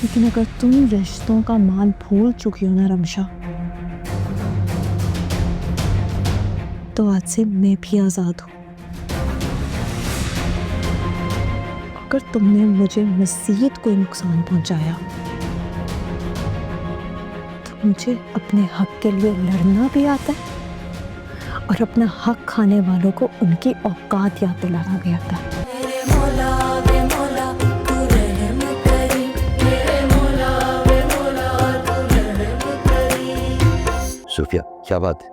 लेकिन अगर तुम रिश्तों का मान भूल चुकी हो ना रमशा, तो आज से मैं भी आजाद हूं। अगर तुमने मुझे मज़ीद कोई नुकसान पहुंचाया तो मुझे अपने हक के लिए लड़ना भी आता है और अपना हक खाने वालों को उनकी औकात याद दिलाना भी आता है। सूफिया, क्या बात है?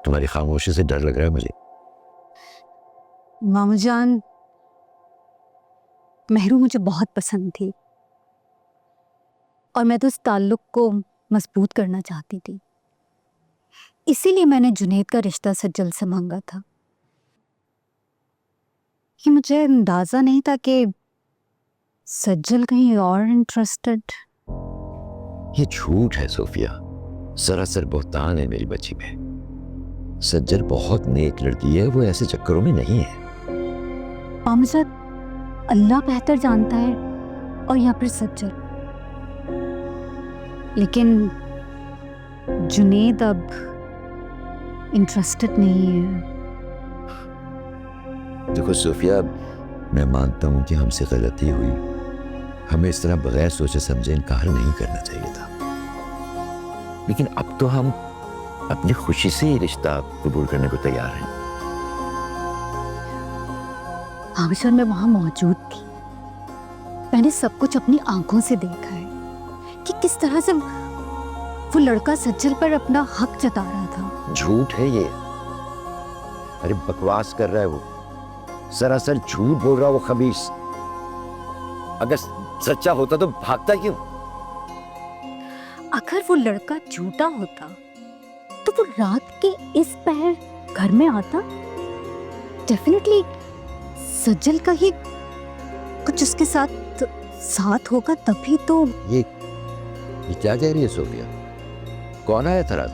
तुम्हारी खामोशी से डर लग रहा है मुझे। मामू जान, मेहरू मुझे बहुत पसंद थी और मैं तो इस ताल्लुक को मजबूत करना चाहती थी। इसीलिए मैंने जुनैद का रिश्ता सज्जल से मांगा था। कि मुझे अंदाजा नहीं था कि सज्जल कहीं और इंटरेस्टेड। ये झूठ है सूफिया, सरासर बहतान है मेरी बच्ची में। सज्जल बहुत नेक लड़की है, वो ऐसे चक्करों में नहीं है। मामू जान, अल्लाह बेहतर जानता है और या फिर सज्जल, लेकिन जुनैद अब इंटरेस्टेड नहीं है। देखो सूफिया, मैं मानता हूं कि हमसे गलती हुई। हमें इस तरह बगैर सोचे समझे इनकार नहीं करना चाहिए था, लेकिन अब तो हम अपनी खुशी से ही रिश्ता कबूल करने को तैयार हैं। आमिर, मैं वहां मौजूद थी। मैंने सब कुछ अपनी आंखों से देखा है कि किस तरह से वो लड़का सज्जल पर अपना हक जता रहा था। झूठ है ये। अरे बकवास कर रहा है वो, सरासर झूठ बोल रहा है वो खबीस। अगर सच्चा होता तो भागता क्यों? अगर वो लड़का झूठा होता तो वो रात के इस पहर घर में आता। डेफिनेटली सज्जल का ही कुछ उसके साथ होगा, तभी तो। ये क्या कह रही है सोफिया? कौन आया था रात?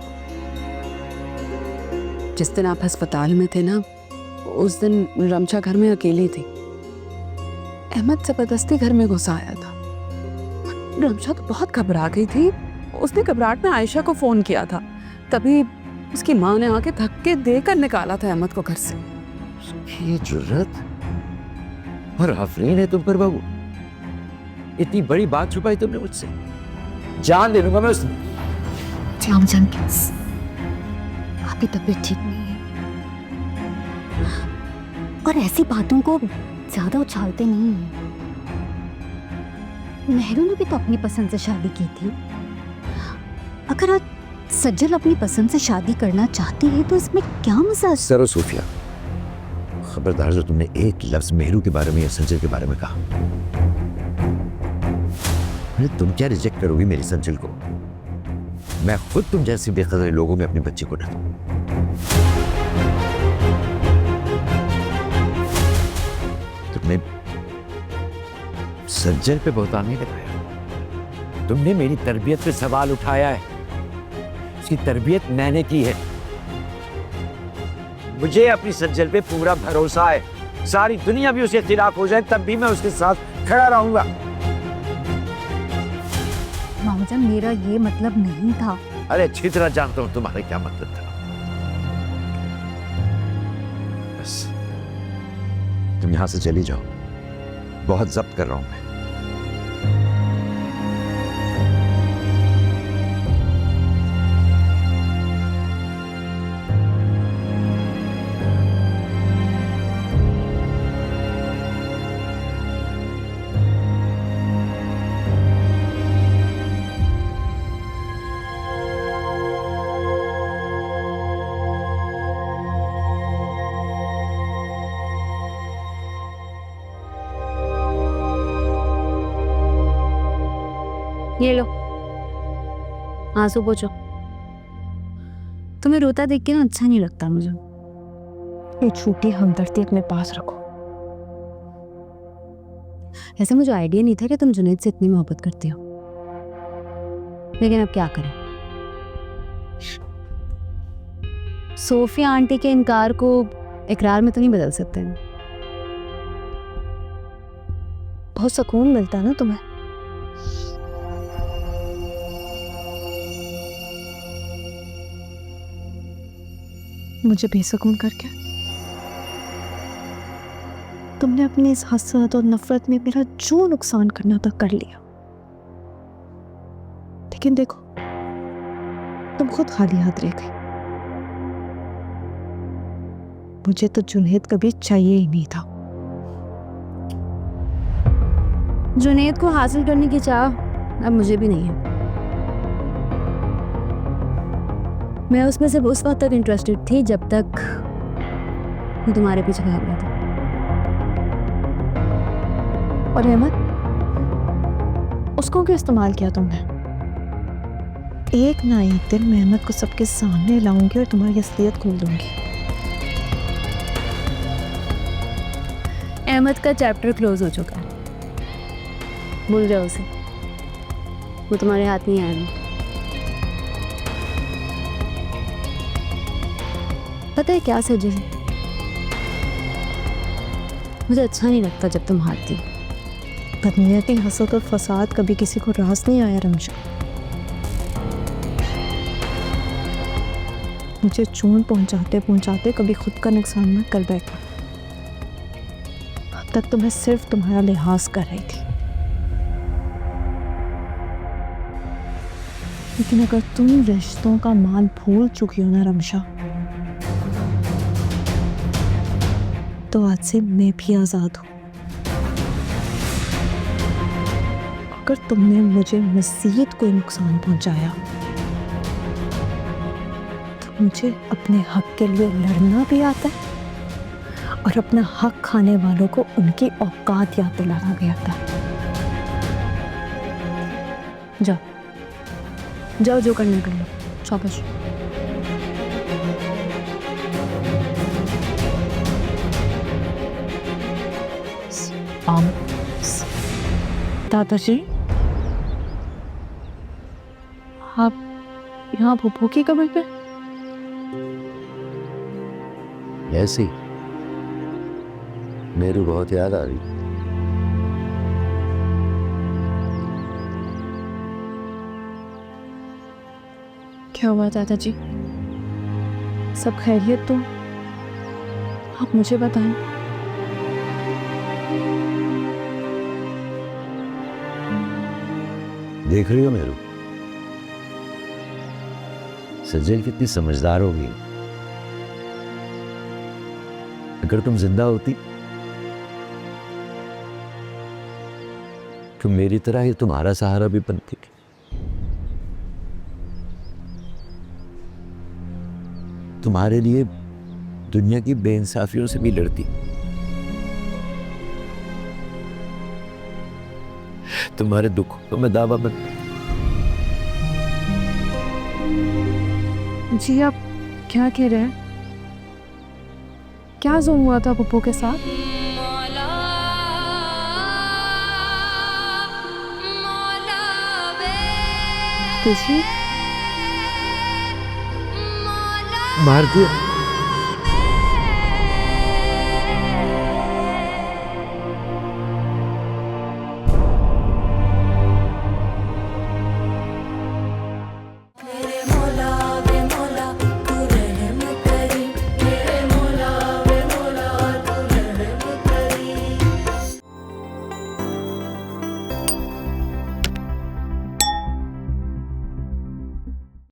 जिस दिन आप अस्पताल में थे ना, उस दिन रमशा घर में अकेली थी। अहमद जबरदस्ती घर में घुसा आया था। रमशा तो बहुत घबरा गई थी। उसने घबराहट में आयशा को फोन किया था, तभी उसकी माँ ने आके धक्के देकर निकाला था अहमद को घर से। ये जुर्रत और आफरीन है तुम पर बाबू। इतनी बड़ी बात छुपाई तुमने मुझसे। जान ले लूंगा मैं उस। जान प्लीज, आपकी तबीयत ठीक नहीं है और ऐसी बातों को ज्यादा उछालते नहीं है। मेहरू ने भी तो अपनी पसंद से शादी की थी। अगर आज सज्जल अपनी पसंद से शादी करना चाहती है तो इसमें क्या मजा? सरो सूफिया, खबरदार जो तुमने एक लफ्ज मेहरू के बारे में या संजय के बारे में कहा। अरे तुम क्या रिजेक्ट करोगी मेरी संजल को? मैं खुद तुम जैसे बेकदर लोगों में अपनी बच्ची को न दूं। तुमने संजय पे बहतान नहीं लगाया। तुमने मेरी तरबियत पे सवाल उठाया है। उसकी तरबियत मैंने की है। मुझे अपनी सज्जल पे पूरा भरोसा है। सारी दुनिया भी उसके खिलाफ हो जाए तब भी मैं उसके साथ खड़ा रहूंगा। मामा जान, मेरा ये मतलब नहीं था। अरे अच्छी तरह जानता हूं तुम्हारा क्या मतलब था। बस तुम यहां से चली जाओ, बहुत जब्त कर रहा हूं मैं। ये लो, आंसू पोंछो। तुम्हें रोता देख के ना अच्छा नहीं लगता मुझे। ये झूठी हमदर्दी अपने पास रखो। ऐसे मुझे आइडिया नहीं था कि तुम जुनैद से इतनी मोहब्बत करती हो, लेकिन अब क्या करें। सोफिया आंटी के इनकार को इकरार में तो नहीं बदल सकते। बहुत सुकून मिलता है ना तुम्हें मुझे बेसुकून करके तुमने अपनी इस हसरत और नफरत में मेरा जो नुकसान करना था कर लिया। लेकिन देखो, तुम खुद खाली हाथ रह गई। मुझे तो जुनैद कभी चाहिए ही नहीं था। जुनैद को हासिल करने की चाह अब मुझे भी नहीं है। मैं उसमें सिर्फ उस वक्त तक इंटरेस्टेड थी जब तक वो तुम्हारे पीछे भाग रहा था। और अहमद, उसको क्यों इस्तेमाल किया तुमने? एक ना एक दिन मैं अहमद को सबके सामने लाऊंगी और तुम्हारी असलियत खोल दूंगी। अहमद का चैप्टर क्लोज हो चुका है, भूल जाओ उसे। वो तुम्हारे हाथ नहीं आएगा। पता है क्या सजल, मुझे अच्छा नहीं लगता जब तुम हारती। बदनीयती, हसद और फसाद कभी किसी को रास नहीं आया रमशा। मुझे चून पहुंचाते पहुंचाते कभी खुद का नुकसान न कर बैठा। अब तक तो मैं सिर्फ तुम्हारा लिहाज कर रही थी, लेकिन अगर तुम रिश्तों का मान भूल चुकी हो ना रमशा, तो आज से मैं भी आजाद हूं। अगर तुमने मुझे मज़ीद कोई नुकसान पहुंचाया तो मुझे अपने हक के लिए लड़ना भी आता है और अपना हक खाने वालों को उनकी औकात याद दिलाना भी आता है। जाओ जाओ, जो करना कर लो। शाबाश। दादाजी, आप यहाँ फूफू की कब्र पे? ऐसी मेरू बहुत याद आ रही। क्या हुआ दादाजी? सब खैरियत तो? आप मुझे बताएं। देख रही हो मेरू, सजल कितनी समझदार होगी। अगर तुम जिंदा होती तो मेरी तरह ही तुम्हारा सहारा भी बनती। तुम्हारे लिए दुनिया की बेइंसाफियों से भी लड़ती। तुम्हारे दुख तो मैं दावा बनता। जी, आप क्या कह रहे हैं? क्या जुल्म हुआ था पप्पू के साथ? मार दिया।